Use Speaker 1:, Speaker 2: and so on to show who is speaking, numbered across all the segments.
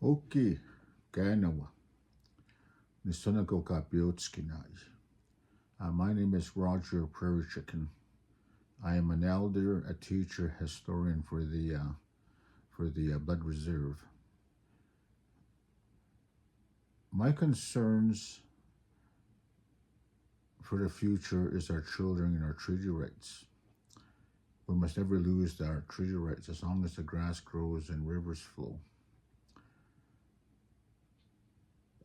Speaker 1: Oki, Ganawa, Nisonako Kapiotskinai. My name is Roger Prairie Chicken. I am an elder, a teacher, historian for the Blood Reserve. My concerns for the future is our children and our treaty rights. We must never lose our treaty rights as long as the grass grows and rivers flow.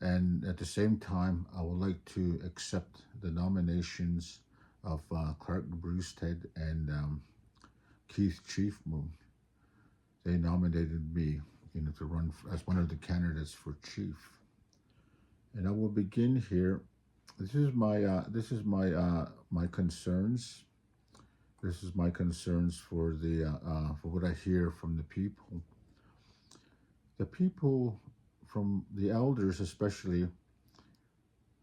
Speaker 1: And at the same time, I would like to accept the nominations of Clark Brewstead and Keith Chiefmoon. They nominated me, to run as one of the candidates for chief. And I will begin here. This is my concerns. This is my concerns for for what I hear from the people. The people, from the elders especially,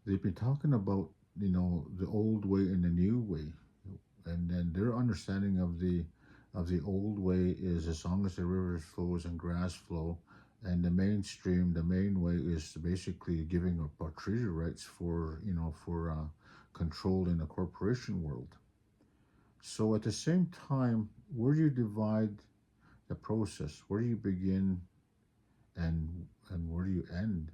Speaker 1: they've been talking about the old way and the new way, and then their understanding of the old way is as long as the river flows and grass flow, and the main way is basically giving up our treaty rights for control in the corporation world. So at the same time, where do you divide the process? Where do you begin, and where do you end?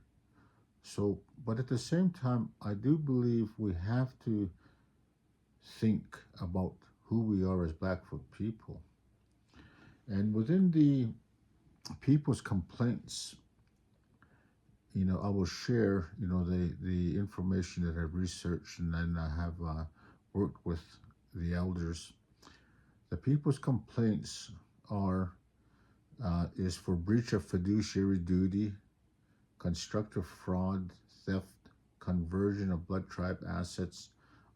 Speaker 1: So, but at the same time, I do believe we have to think about who we are as Blackfoot people. And within the people's complaints, I will share, the information that I've researched, and then I have worked with the elders. The people's complaints is for breach of fiduciary duty, constructive fraud, theft, conversion of blood tribe assets,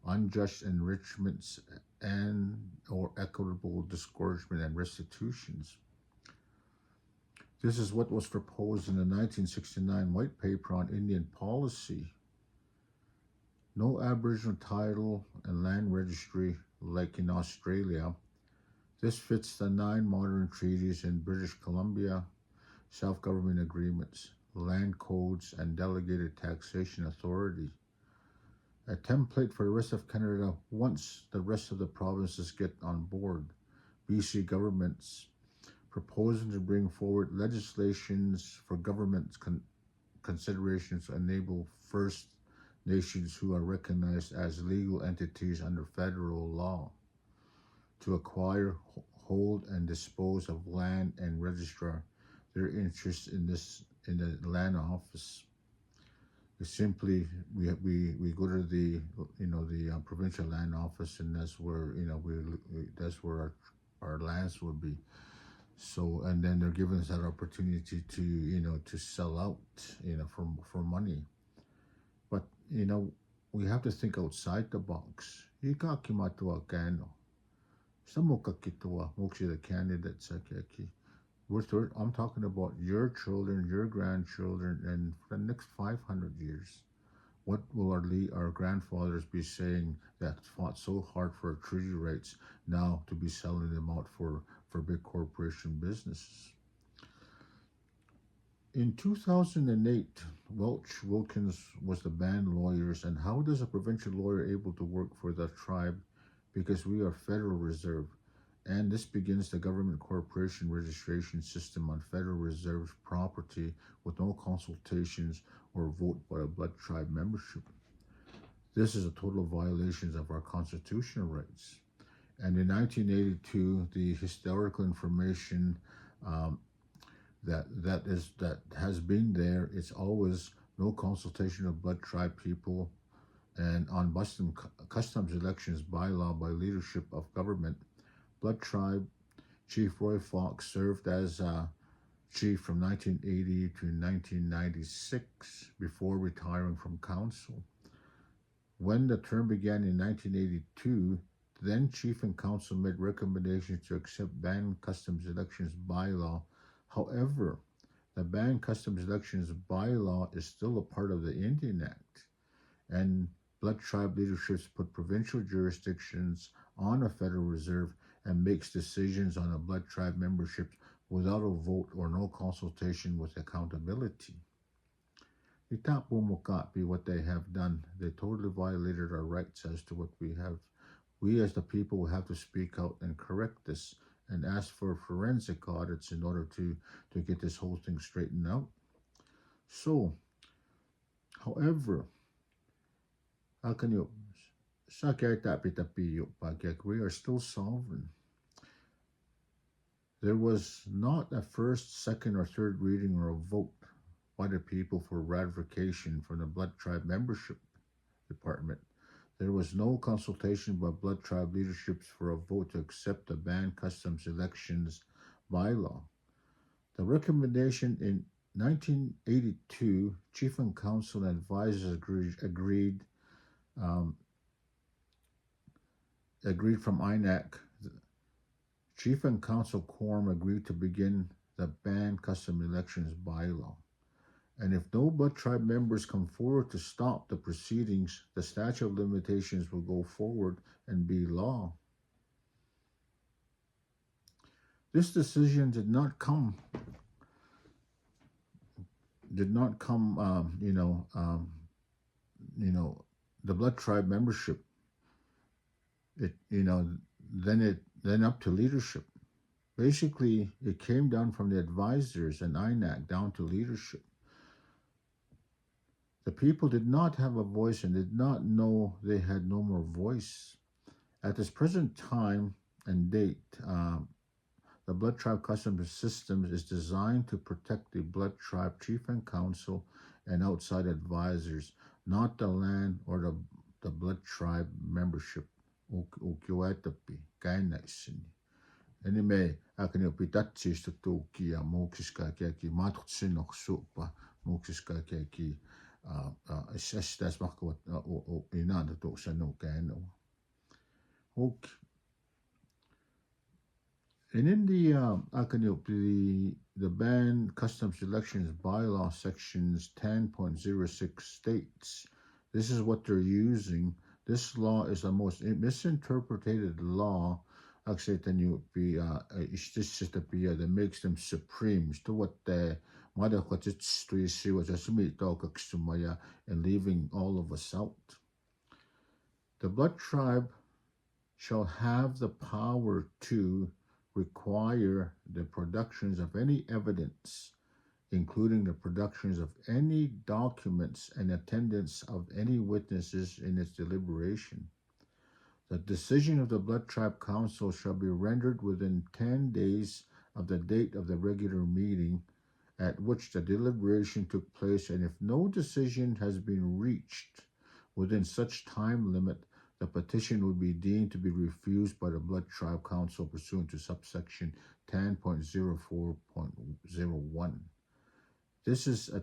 Speaker 1: unjust enrichments, and or equitable disgorgement and restitutions. This is what was proposed in the 1969 White Paper on Indian Policy. No Aboriginal title and land registry like in Australia. This fits the 9 modern treaties in British Columbia, self-government agreements, land codes, and delegated taxation authority. A template for the rest of Canada once the rest of the provinces get on board. BC governments proposing to bring forward legislations for government considerations to enable First Nations who are recognized as legal entities under federal law to acquire, hold, and dispose of land and register their interests in the land office. Simply, we go to the provincial land office, and that's where that's where our lands will be. So, and then they're giving us that opportunity to sell out for money. But we have to think outside the box. Ikakimatua kano. Samukakitoa mukshi the candidates akaki. I'm talking about your children, your grandchildren, and for the next 500 years. What will our grandfathers be saying that fought so hard for treaty rights now to be selling them out for big corporation businesses? In 2008, Welch Wilkins was the band lawyers, and how does a provincial lawyer able to work for the tribe? Because we are Federal Reserve, and this begins the government corporation registration system on Federal Reserve property with no consultations or vote by a blood tribe membership. This is a total violation of our constitutional rights. And in 1982, the historical information that has been there, it's always no consultation of blood tribe people, and on customs elections bylaw by leadership of government. Blood tribe Chief Roy Fox served as chief from 1980 to 1996 before retiring from council. When the term began in 1982, then chief and council made recommendations to accept banned customs elections bylaw. However, the banned customs elections bylaw is still a part of the Indian Act, and blood tribe leaderships put provincial jurisdictions on a Federal Reserve and makes decisions on a blood tribe membership without a vote or no consultation with accountability. Be what they have done. They totally violated our rights as to what we have. We as the people will have to speak out and correct this and ask for forensic audits in order to get this whole thing straightened out. So, however, we are still sovereign. There was not a first, second, or third reading or a vote by the people for ratification from the Blood Tribe Membership Department. There was no consultation by Blood Tribe leaderships for a vote to accept the banned customs elections bylaw. The recommendation in 1982, Chief and Council and advisors agreed from INAC. Chief and Council Quorum agreed to begin the banned custom elections bylaw. And if no Blood Tribe members come forward to stop the proceedings, the statute of limitations will go forward and be law. This decision did not come, the Blood Tribe membership. Then up to leadership. Basically, it came down from the advisors and INAC down to leadership. The people did not have a voice and did not know they had no more voice. At this present time and date, the Blood Tribe Customs System is designed to protect the Blood Tribe Chief and Council and outside advisors, not the land or the Blood Tribe membership. Anime, akan pitatsis to tukia mokiska ki matutsin oksupa mokiska ki assess makwa inanda to sano kano. Okay. And in the banned customs elections bylaw sections 10.06 states, this is what they're using. This law is the most misinterpreted law that makes them supremes to what the and leaving all of us out. The Blood Tribe shall have the power to require the productions of any evidence, including the productions of any documents and attendance of any witnesses in its deliberation. The decision of the Blood Tribe Council shall be rendered within 10 days of the date of the regular meeting at which the deliberation took place, and if no decision has been reached within such time limit, the petition will be deemed to be refused by the Blood Tribe Council pursuant to subsection 10.04.01. This is a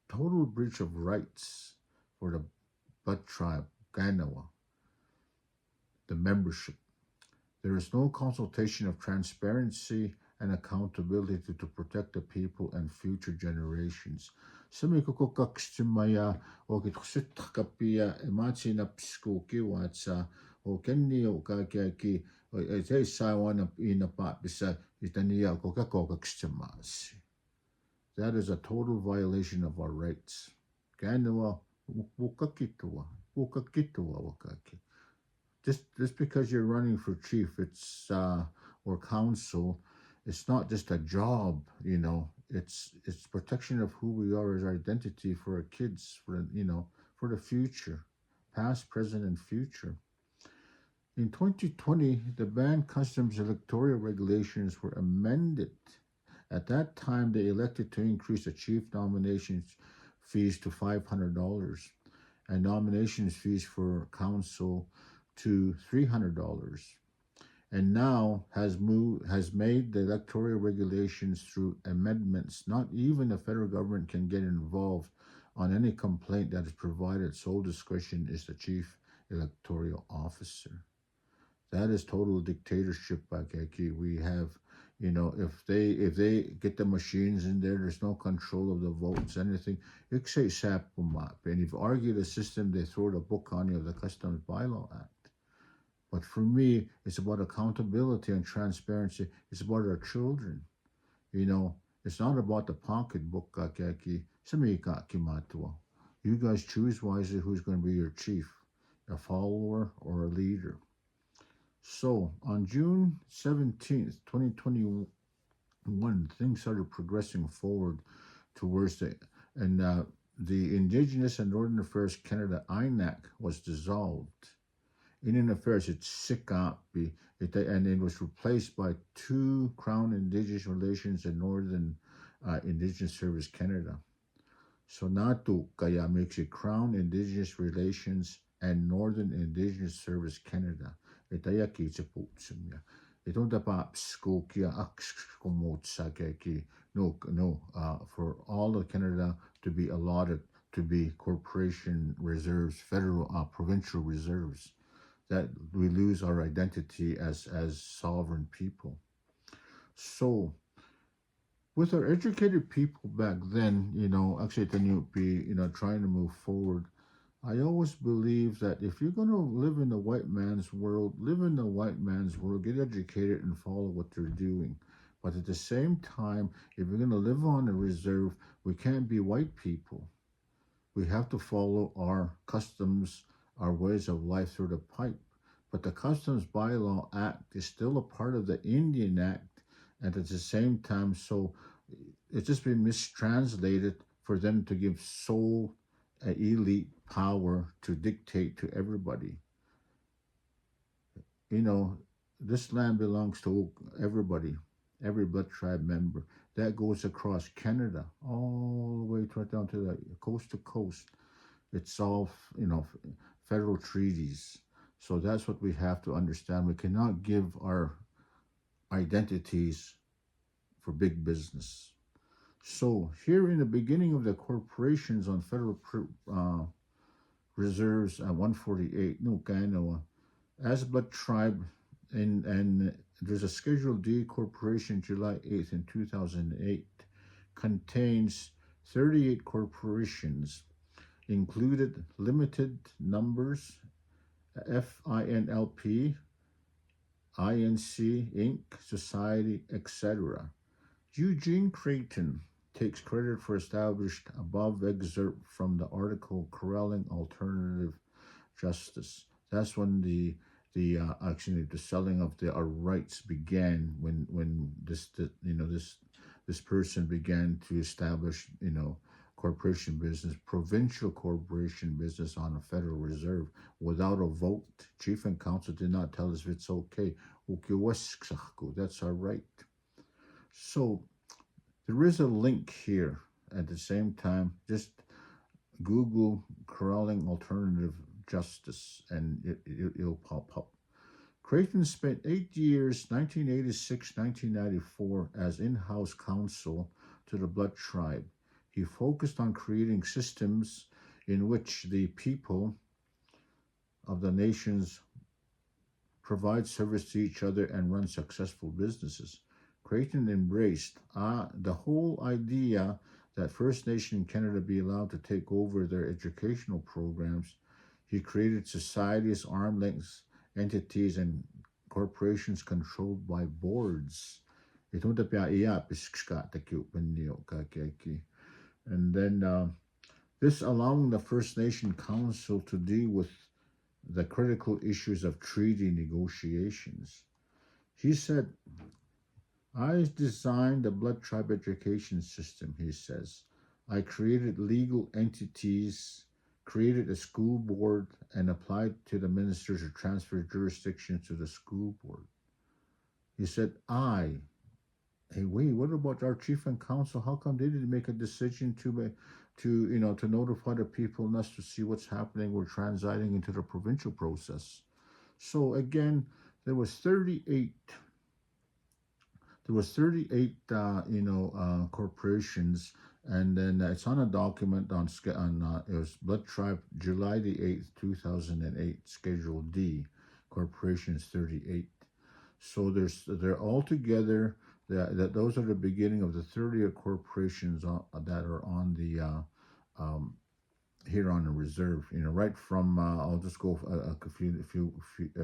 Speaker 1: total breach of rights for the Blood Tribe, Kainawa, the membership. There is no consultation of transparency and accountability to protect the people and future generations. Semikokokaksimaya o kitositakapia ematsinapskoki watsa o kenni o kakiaki o te saiwana inapa bisa itania kokakokaksimasi. That is a total violation of our rights. Kainawa wukakituwa wakaki. Just because you're running for chief, it's or council, it's not just a job, It's protection of who we are as our identity for our kids, for the future, past, present, and future. In 2020, the banned customs electoral regulations were amended. At that time, they elected to increase the chief nominations fees to $500 and nominations fees for council to $300, and now has made the electoral regulations through amendments. Not even the federal government can get involved on any complaint that is provided. Sole discretion is the chief electoral officer. That is total dictatorship, Bakaki. We have, if they get the machines in there, there's no control of the votes, anything. And if you argue the system, they throw the book on you of the Customs Bylaw Act. But for me, it's about accountability and transparency. It's about our children. You know, it's not about the pocketbook, kakeki. Samika kimatua. You guys choose wisely who's going to be your chief, a follower or a leader. So on June 17th, 2021, things started progressing forward towards the Indigenous and Northern Affairs Canada INAC was dissolved. Indian Affairs, it's SICAPI, and it was replaced by two Crown Indigenous Relations and Northern Indigenous Service Canada. So NATO kaya makes it Crown Indigenous Relations and Northern Indigenous Service Canada. Itaya ki tsiputsimya. Itong tapaps ko kia aks kumotsa ki for all of Canada to be allotted to be corporation reserves, federal, provincial reserves, that we lose our identity as sovereign people. So with our educated people back then, actually trying to move forward, I always believe that if you're going to live in the white man's world, live in the white man's world, get educated and follow what they're doing. But at the same time, if you're going to live on a reserve, we can't be white people. We have to follow our customs, our ways of life through the pipe. But the Customs Bylaw Act is still a part of the Indian Act, and at the same time, so it's just been mistranslated for them to give sole elite power to dictate to everybody. This land belongs to everybody, every blood tribe member. That goes across Canada, all the way right down to the coast to coast. It's all, federal treaties. So that's what we have to understand. We cannot give our identities for big business. So here in the beginning of the corporations on federal reserves at 148, as blood tribe, and there's a Schedule D corporation July 8th in 2008, contains 38 corporations, included limited numbers, FINLP, INC, Inc., Society, etc. Eugene Creighton takes credit for established above excerpt from the article Corralling Alternative Justice. That's when the selling of our rights began, when this person began to establish corporation business, provincial corporation business on a federal reserve without a vote. Chief and council did not tell us if it's okay. That's our right. So there is a link here. At the same time, just Google Corralling Alternative Justice and it'll pop up. Creighton spent 8 years, 1986-1994, as in-house counsel to the Blood Tribe. He focused on creating systems in which the people of the nations provide service to each other and run successful businesses. Creighton embraced the whole idea that First Nation Canada be allowed to take over their educational programs. He created societies, arm's length entities, and corporations controlled by boards. And then this allowing the First Nation Council to deal with the critical issues of treaty negotiations. He said, I designed the blood tribe education system, he says. I created legal entities, created a school board, and applied to the ministers to transfer jurisdiction to the school board. He said, hey, wait, what about our chief and council? How come they didn't make a decision to notify the people and us to see what's happening? We're transiting into the provincial process. So again, there was 38 corporations, and then it's on a document on it was Blood Tribe, July the 8th, 2008, Schedule D, corporations 38. So they're all together. Those are the beginning of the 30 corporations that are on the here on the reserve. Right from I'll just go a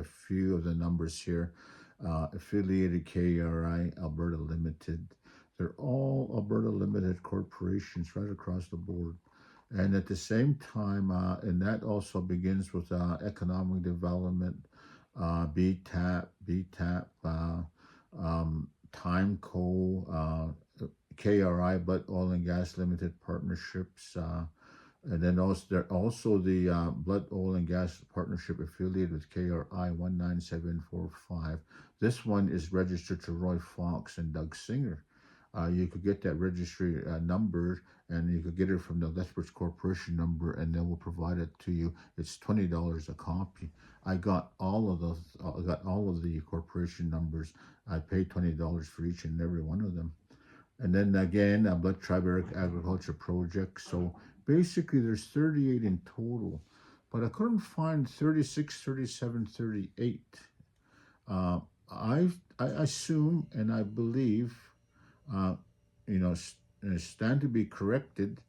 Speaker 1: few of the numbers here. Affiliated KRI, Alberta Limited. They're all Alberta Limited corporations right across the board. And at the same time, and that also begins with economic development, BTAP, Timeco, KRI, but Oil and Gas Limited Partnerships, and then also the Blood Oil and Gas Partnership affiliated with KRI 19745. This one is registered to Roy Fox and Doug Singer. You could get that registry number, and you could get it from the Lethbridge Corporation number, and they will provide it to you. It's $20 a copy. I got all of those. I got all of the corporation numbers. I paid $20 for each and every one of them. And then again, Blood Tribe Agriculture Project. So basically, there's 38 in total, but I couldn't find 36, 37, 38. I assume and I believe, stand to be corrected.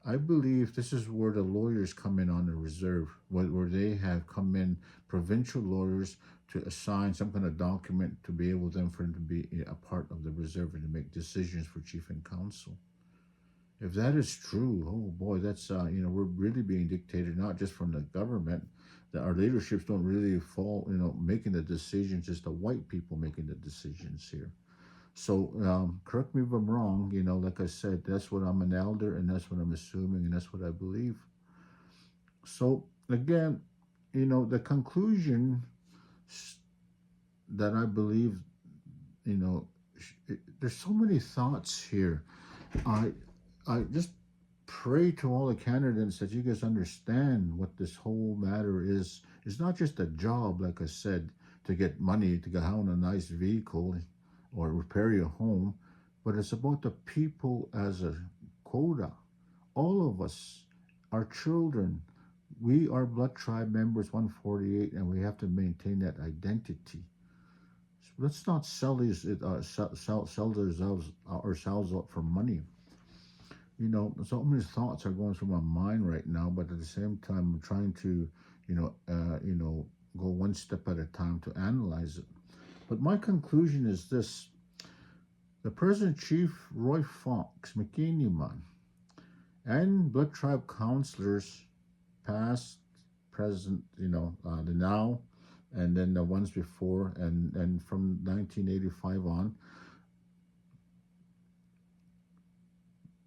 Speaker 1: I believe this is where the lawyers come in on the reserve, where they have come in, provincial lawyers, to assign some kind of document to be able for them to be a part of the reserve and to make decisions for chief and council. If that is true, oh boy, that's we're really being dictated not just from the government. That our leaderships don't really fall, making the decisions. It's the white people making the decisions here. So correct me if I'm wrong. Like I said, that's what I'm an elder, and that's what I'm assuming, and that's what I believe. So again, the conclusion that I believe, there's so many thoughts here. I just pray to all the candidates that you guys understand what this whole matter is. It's not just a job, like I said, to get money to go own a nice vehicle or repair your home, but it's about the people as a quota. All of us, our children, we are Blood Tribe members 148, and we have to maintain that identity. So let's not sell these, sell ourselves out for money. So many thoughts are going through my mind right now, but at the same time, I'm trying to, go one step at a time to analyze it. But my conclusion is this: the President Chief Roy Fox, McKinney-Man, and Blood Tribe councillors, past, present, the now, and then the ones before, and from 1985 on,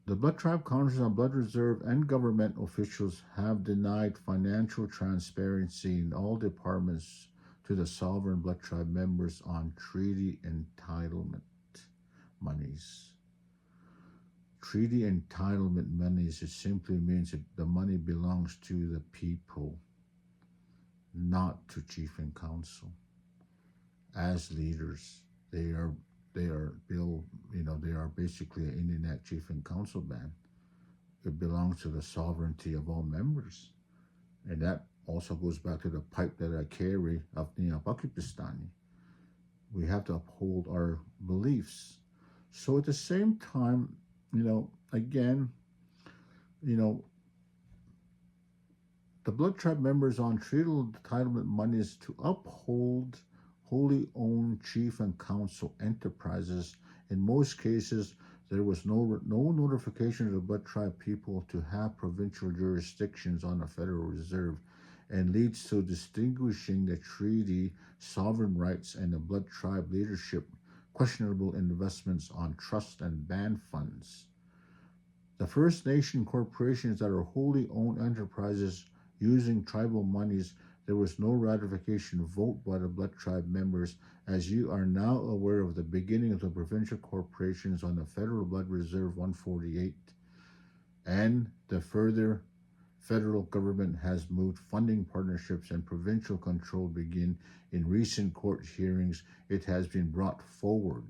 Speaker 1: the Blood Tribe councillors on Blood Reserve and government officials have denied financial transparency in all departments to the sovereign Blood Tribe members on treaty entitlement monies. Treaty entitlement monies, it simply means that the money belongs to the people, not to chief and council. As leaders, they are basically an Indian Act chief and council band. It belongs to the sovereignty of all members. And that also goes back to the pipe that I carry of Niya Pakistani. We have to uphold our beliefs. So at the same time, again, the Blood Tribe members on treaty entitlement money is to uphold wholly owned chief and council enterprises. In most cases, there was no notification of the Blood Tribe people to have provincial jurisdictions on the Federal Reserve, and leads to distinguishing the treaty sovereign rights and the Blood Tribe leadership questionable investments on trust and band funds. The First Nation corporations that are wholly owned enterprises using tribal monies, there was no ratification vote by the Blood Tribe members, as you are now aware of the beginning of the provincial corporations on the Federal Blood Reserve 148, and the further federal government has moved funding partnerships and provincial control begin. In recent court hearings, it has been brought forward.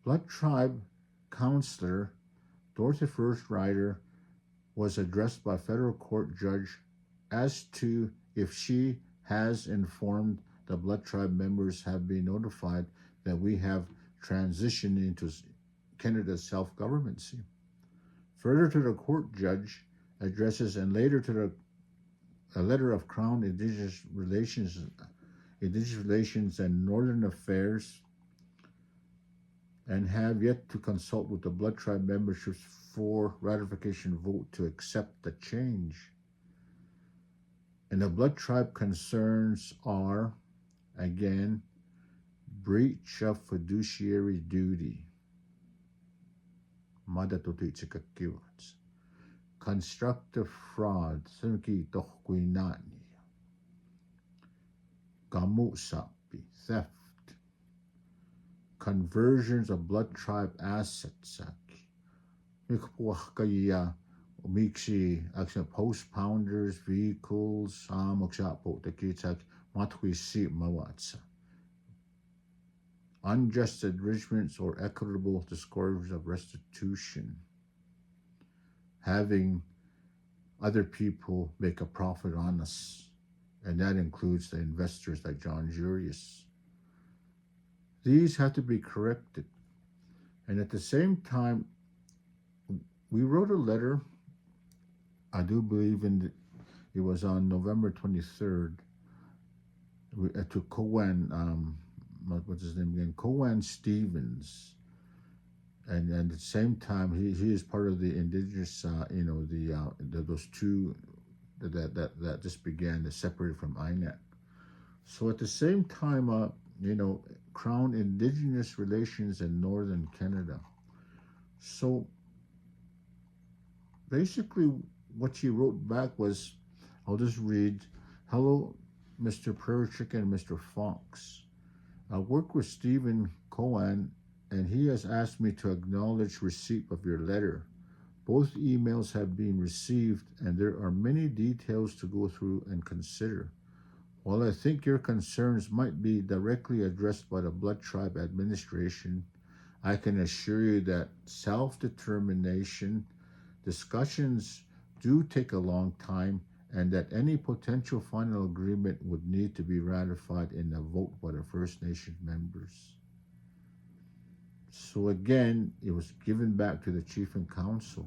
Speaker 1: Blood Tribe Councillor Dorothy First Rider was addressed by federal court judge as to if she has informed the Blood Tribe members have been notified that we have transitioned into Canada's self-governmency. Further to the court judge addresses, and later to a letter of Crown Indigenous Relations and Northern Affairs, and have yet to consult with the blood tribe memberships for ratification vote to accept the change. And the blood tribe concerns are, again, breach of fiduciary duty, constructive fraud, theft, conversions of blood tribe assets, Mixi action post pounders, vehicles, unjust enrichments or equitable discouragement of restitution, having other people make a profit on us, and that includes the investors like John Jurius. These have to be corrected, and at the same time, we wrote a letter. I do believe it was on November 23rd to Cohen, what's his name again? Cohen Stevens, and at the same time he is part of the indigenous, those two that just began to separate from INET. So at the same time, Crown Indigenous Relations in Northern Canada. So basically, what she wrote back was, I'll just read, "Hello, Mr. Prairie Chicken and Mr. Fox. I work with Stephen Cohen, and he has asked me to acknowledge receipt of your letter. Both emails have been received, and there are many details to go through and consider. While I think your concerns might be directly addressed by the Blood Tribe Administration, I can assure you that self-determination discussions do take a long time, and that any potential final agreement would need to be ratified in a vote by the First Nation members." So again, it was given back to the Chief and Council.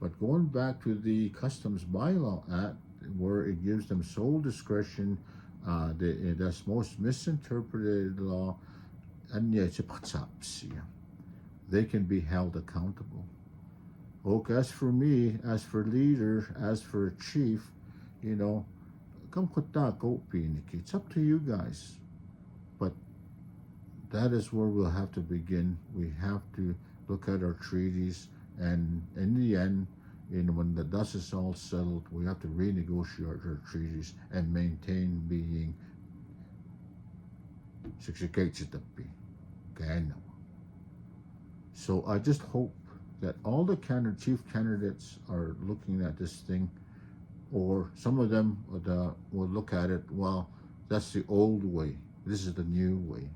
Speaker 1: But going back to the Customs Bylaw Act, where it gives them sole discretion, that's most misinterpreted law, they can be held accountable. Okay, as for me, as for leader, as for chief, it's up to you guys. But that is where we'll have to begin. We have to look at our treaties, and in the end, when the dust is all settled, we have to renegotiate our treaties and maintain being So I just hope that all the chief candidates are looking at this thing, or some of them will look at it, well, that's the old way, this is the new way.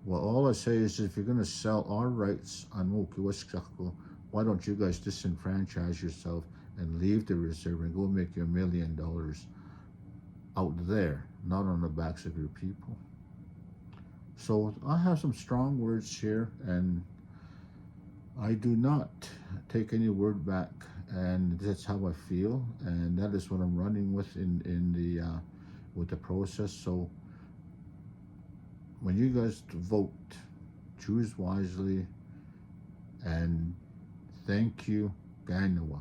Speaker 1: Well, all I say is, if you're going to sell our rights on Wokiwaskako, why don't you guys disenfranchise yourself and leave the reserve and go make your $1 million out there, not on the backs of your people. So I have some strong words here, and I do not take any word back, and that's how I feel, and that is what I'm running with with the process. So when you guys vote, choose wisely, and thank you, Ganawa.